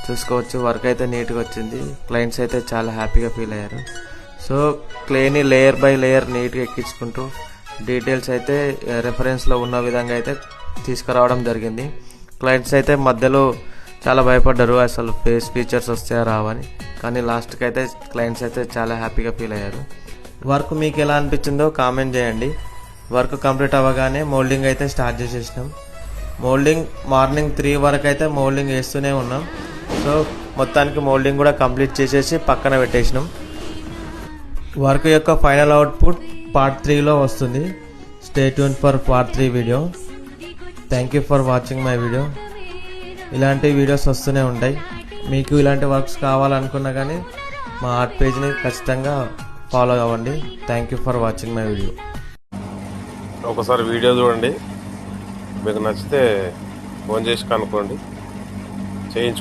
చూసుకోవచ్చు. వర్క్ అయితే నీట్గా వచ్చింది. క్లయింట్స్ అయితే చాలా హ్యాపీగా ఫీల్ అయ్యారు. సో క్లేని లేయర్ బై లేయర్ నీట్గా ఎక్కించుకుంటూ డీటెయిల్స్ అయితే రెఫరెన్స్లో ఉన్న విధంగా అయితే తీసుకురావడం జరిగింది. క్లయింట్స్ అయితే మధ్యలో చాలా భయపడ్డారు, అసలు ఫేస్ ఫీచర్స్ వస్తాయా రావని. కానీ లాస్ట్కి అయితే క్లయింట్స్ అయితే చాలా హ్యాపీగా ఫీల్ అయ్యారు. వర్క్ మీకు ఎలా అనిపించిందో కామెంట్ చేయండి. వర్క్ కంప్లీట్ అవ్వగానే మోల్డింగ్ అయితే స్టార్ట్ చేసేసినాం. మోల్డింగ్ మార్నింగ్ 3 వరకు అయితే మోల్డింగ్ వేస్తూనే ఉన్నాం. సో మొత్తానికి మోల్డింగ్ కూడా కంప్లీట్ చేసేసి పక్కన పెట్టేసినాం. వర్క్ యొక్క ఫైనల్ అవుట్పుట్ పార్ట్ 3లో వస్తుంది. Stay tune for part 3 video. Thank you for watching my video. ఇలాంటి వీడియోస్ వస్తూనే ఉంటాయి. మీకు ఇలాంటి వర్క్స్ కావాలనుకున్నా కానీ మా ఆర్ట్ పేజ్ని ఖచ్చితంగా ఫాలో అవ్వండి. Thank you for watching my video. ఒకసారి వీడియో చూడండి, మీకు నచ్చితే ఫోన్ చేసి కనుక్కోండి, చేయించు.